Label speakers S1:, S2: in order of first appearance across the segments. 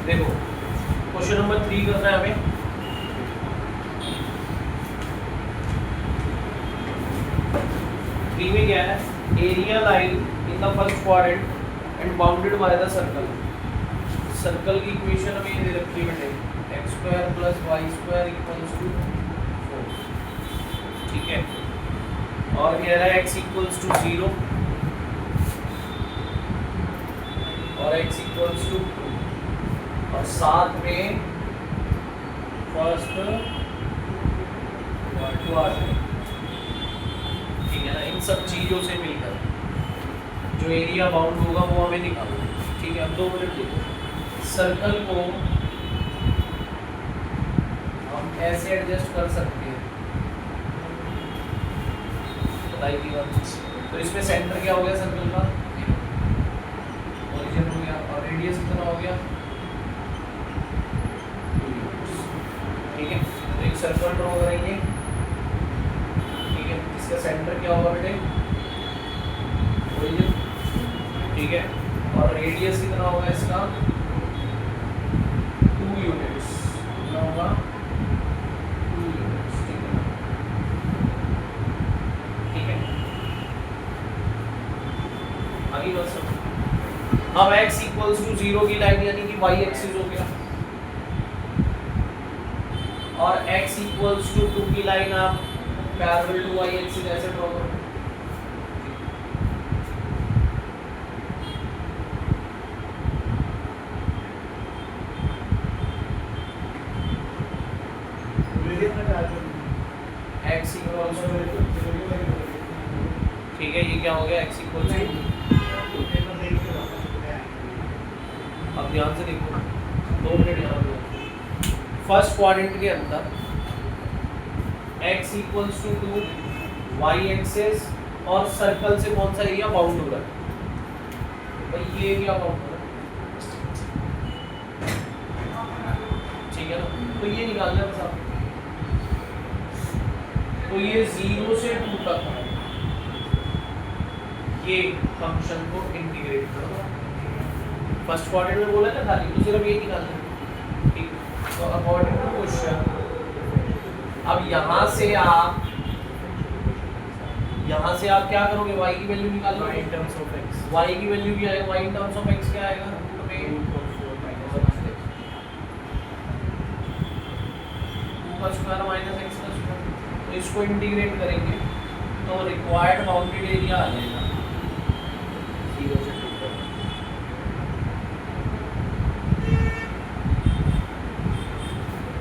S1: देखो question number 3 करना है हमें। में क्या है, area line in the first quadrant and bounded by the circle. Circle की इक्वेशन हमें ये दे रखी है बेटे, x square plus y square equals to 4, ठीक है। और कह रहा है एक्स इक्वल्स टू 0 और एक्स इक्वल्स टू 2 और साथ में फर्स्ट क्वाड्रेंट, ठीक है ना। इन सब चीज़ों से मिलकर जो एरिया बाउंड होगा वो हमें निकालना है, ठीक है। अब 2 मिनट देखो, सर्कल को हम ऐसे एडजस्ट कर सकते हैं, बताइए बात। तो इसमें सेंटर क्या हो गया सर्कल का, ओरिजिन हो गया, और रेडियस कितना हो गया, ठीक है। तो एक सर्कल ड्रॉ करेंगे, ठीक है। इसका सेंटर क्या होगा बेटे, ओरिजिन, ठीक है। और रेडियस कितना होगा इसका, 2 यूनिट्स, कितना होगा 2 यूनिट्स, ठीक है, ठीक है। आगे बात समझ। अब x इक्वल्स टू 0 की लाइन यानी कि y एक्सिस हो गया, और x इक्वल्स टू 2 की लाइन आप पैरेलल टू y एक्सिस ऐसे ड्रॉ करो, x इक्वल्स टू, ठीक है। ये क्या हो गया, x इक्वल्स टू, अब ध्यान से देखो 2 मिनट यहाँ पे, फर्स्ट क्वाड्रेंट के अंदर x equals to 2, y axis और सर्कल से कौन सा एरिया बाउंड हो रहा है, भाई ये एरिया बाउंड हो रहा है, ठीक है ना। तो ये निकालना है बस आपको। तो ये 0 से 2 तक ये फंक्शन को इंटीग्रेट करो। फर्स्ट क्वाड्रेंट में बोला था खाली, तो सिर्फ ये निकालना है, ठीक है। तो अकॉर्डिंग टू क्वेश्चन, अब यहाँ से आप क्या करोगे, y की वैल्यू निकालोगे in terms of x। y की वैल्यू क्या आएगा, y in terms of x क्या आएगा, रूट में 2 का स्क्वायर माइनस x का स्क्वायर। तो इसको इंटीग्रेट करेंगे तो रिक्वायर्ड बाउंडेड एरिया आ जाएगा 0 से 2 तक।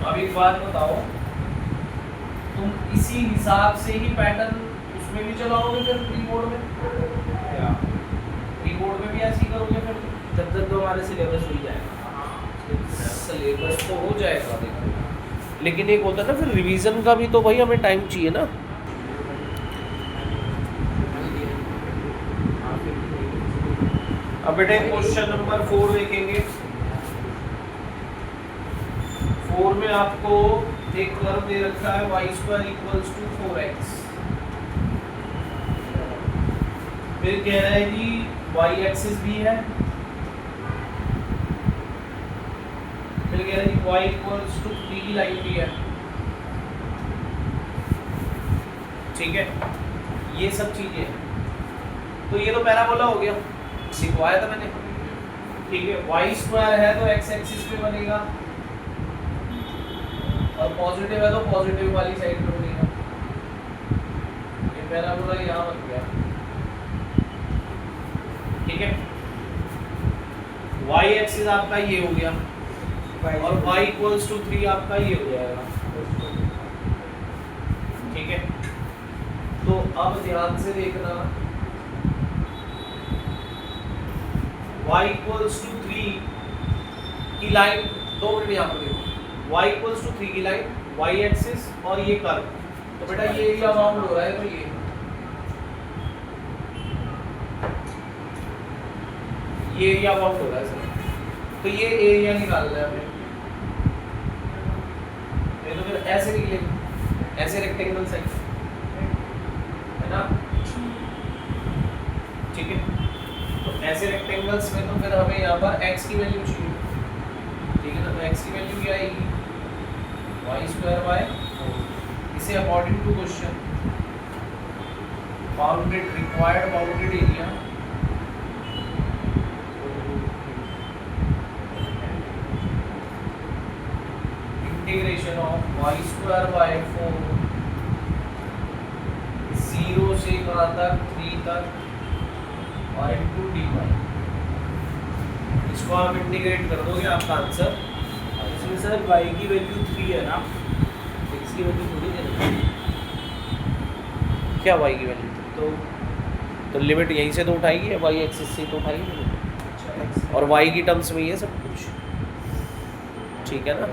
S1: अब एक बात बताओ, तुम इसी हिसाब से ही पैटर्न उसमें भी चलाओगे फिर कीबोर्ड में, कीबोर्ड में भी ऐसे ही करोगे फिर,
S2: जब तक तो हमारे सिलेबस हो ही जाएगा।
S1: सिलेबस तो हो जाएगा देखो, लेकिन एक होता है ना फिर रिवीजन का भी, तो भाई हमें टाइम चाहिए ना। अब बेटे क्वेश्चन नंबर 4 देखेंगे। 4 में आपको एक कर्व दे रखा है Y square equals to 4x, फिर कह रहा है कि y एक्सिस भी है, फिर कह रहा है कि y इक्वल्स टू 3 की लाइन भी है, ठीक है। ये सब चीजें हैं। तो ये तो पैराबोला हो गया, सिखवाया था मैंने, ठीक है। y स्क्वायर है तो x एक्सिस पे बनेगा, और पॉजिटिव है तो पॉजिटिव वाली साइड पे बनेगा। ये पैराबोला यहाँ बन गया, ठीक है। y एक्सिस आपका ये हो गया, और y इक्वल्स टू 3 आपका ये हो जाएगा, ठीक है। तो अब ध्यान से देखना, y इक्वल्स टू 3 की लाइन, 2 मिनट यहाँ पर देखो, y इक्वल्स टू 3 की लाइन, y एक्सिस और ये कर्व, तो बेटा ये एरिया बाउंड हो रहा है, तो ये एरिया बाउंड हो रहा है सर। तो ये एरिया निकालना है हमें, तो फिर ऐसे निकलेगा, ऐसे रेक्टेंगल साइज है ना, ठीक है। तो ऐसे रेक्टेंगल्स में तो फिर हमें यहाँ पर x की वैल्यू चाहिए, according to question bounded required bounded area integration of y square by 4 0 से कहाँ तक 3 तक और इनटू dy। इसको आप इंटीग्रेट कर दोगे आपका आंसर
S2: इसमें सर y की वैल्यू 3 है ना, x की वैल्यू थोड़ी दे रखी है।
S1: क्या y की वैल्यू तो लिमिट यहीं से तो उठाएगी या y एक्सिस से तो उठाएगी
S2: अच्छा,
S1: और y की टर्म्स में ये सब कुछ ठीक है ना।